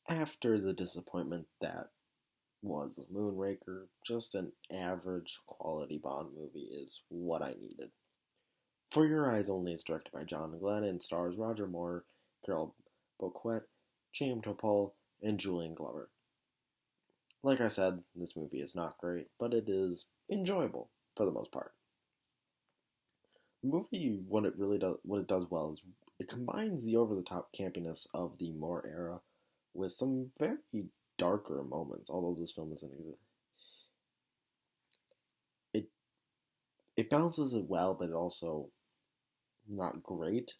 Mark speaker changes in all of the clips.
Speaker 1: after the disappointment that was Moonraker, just an average quality Bond movie is what I needed. For Your Eyes Only is directed by John Glenn and stars Roger Moore, Carol Bouquet, James Topol, and Julian Glover. Like I said, this movie is not great, but it is enjoyable for the most part. The movie, what it does well is it combines the over-the-top campiness of the Moore era with some very darker moments. Although this film isn't it it balances it well, but it also not great.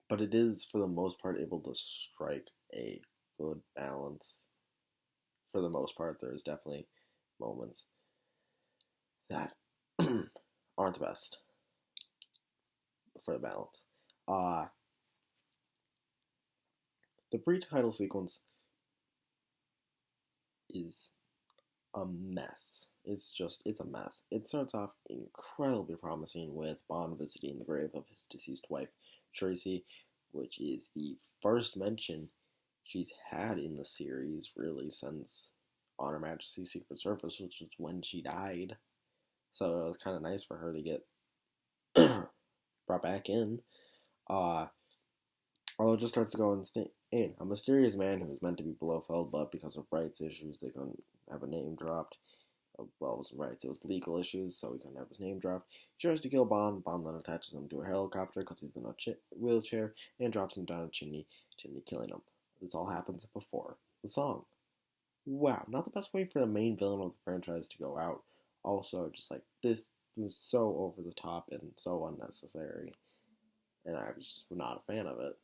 Speaker 1: But it is, for the most part, able to strike a good balance. For the most part, there's definitely moments that aren't the best for the balance. The pre-title sequence is a mess. It's a mess. It starts off incredibly promising with Bond visiting the grave of his deceased wife, Tracy, which is the first mention she's had in the series, really, since On Her Majesty's Secret Service, which is when she died. So it was kind of nice for her to get brought back in. Although it just starts to go insane. A mysterious man who was meant to be Blofeld, but because of rights issues, they couldn't have a name dropped. Well, it wasn't rights, it was legal issues, so he couldn't have his name dropped. He tries to kill Bond. Bond then attaches him to a helicopter because he's in a wheelchair and drops him down a chimney, killing him. This all happens before the song. Wow, not the best way for the main villain of the franchise to go out. Also, just like, this was so over the top and so unnecessary, and I was just not a fan of it.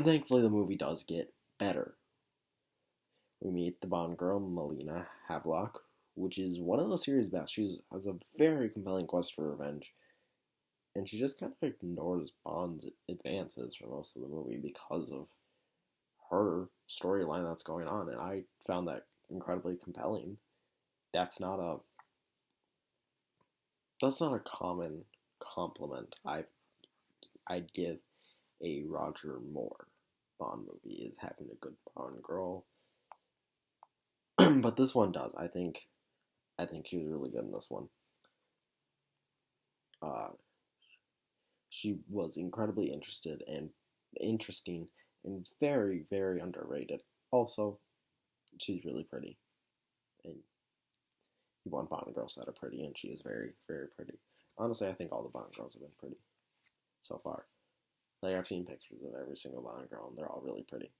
Speaker 1: Thankfully, the movie does get better. We meet the Bond girl, Melina Havelock, which is one of the series' best. She has a very compelling quest for revenge, and she just kind of ignores Bond's advances for most of the movie because of her storyline that's going on, and I found that incredibly compelling. That's not a common compliment I'd give a Roger Moore Bond movie, is having a good Bond girl. But this one does. I think she was really good in this one. She was incredibly interesting, and very, very underrated. Also, she's really pretty, and you want Bond girls that are pretty, and she is very, very pretty. Honestly, I think all the Bond girls have been pretty so far. Like, I've seen pictures of every single Bond girl, and they're all really pretty.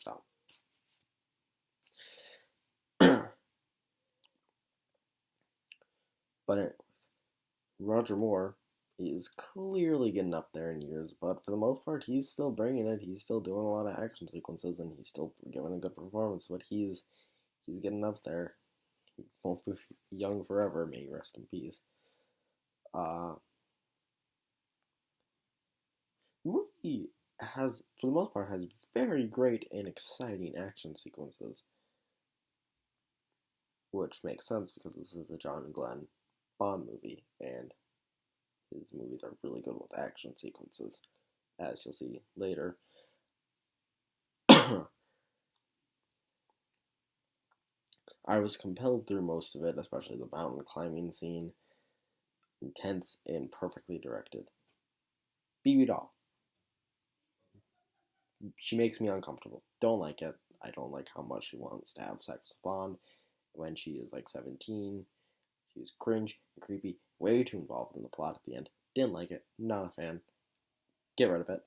Speaker 1: So. But anyways, Roger Moore is clearly getting up there in years, but for the most part, he's still bringing it. He's still doing a lot of action sequences, and he's still giving a good performance. But he's getting up there. He won't be young forever. May he rest in peace. The movie has, for the most part, has very great and exciting action sequences, which makes sense because this is a John Glenn Bond movie, and his movies are really good with action sequences, as you'll see later. I was compelled through most of it, especially the mountain climbing scene. Intense and perfectly directed. Bibi Doll. She makes me uncomfortable. Don't like it. I don't like how much she wants to have sex with Bond when she is like 17. She's cringe and creepy, way too involved in the plot at the end. Didn't like it. Not a fan. Get rid of it.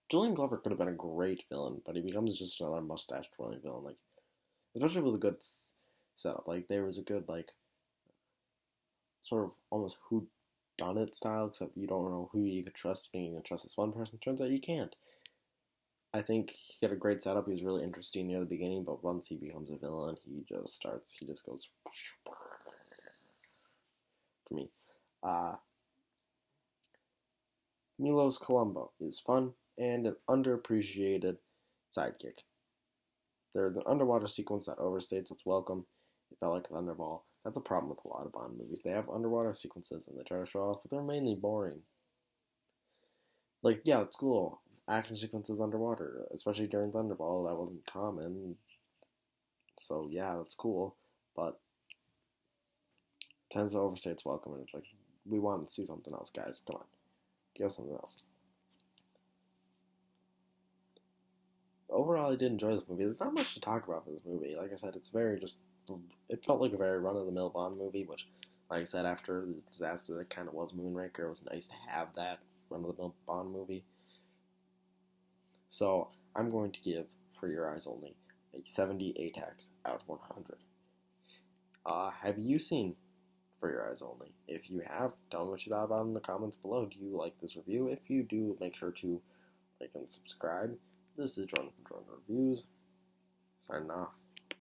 Speaker 1: Julian Glover could have been a great villain, but he becomes just another mustache-twirling villain. Like, especially with a good setup. Like, there was a good, like, sort of almost whodunit style, except you don't know who you could trust. You can trust this one person. Turns out you can't. I think he had a great setup. He was really interesting near the beginning, but once he becomes a villain, he just goes for me. Milos Colombo is fun and an underappreciated sidekick. There's an underwater sequence that overstates its welcome. It felt like Thunderball. That's a problem with a lot of Bond movies. They have underwater sequences and they try to show off, but they're mainly boring. Like, yeah, it's cool. Action sequences underwater, especially during Thunderball, that wasn't common. So, yeah, that's cool. But it tends to overstay its welcome, and it's like, we want to see something else, guys. Come on. Give us something else. Overall, I did enjoy this movie. There's not much to talk about for this movie. Like I said, it's very just. It felt like a very run-of-the-mill Bond movie, which, like I said, after the disaster that kind of was Moonraker, it was nice to have that run-of-the-mill Bond movie. So, I'm going to give For Your Eyes Only a 70 ATACs out of 100. Have you seen For Your Eyes Only? If you have, tell me what you thought about it in the comments below. Do you like this review? If you do, make sure to like and subscribe. This is Jordan from Jordan Reviews, signing off.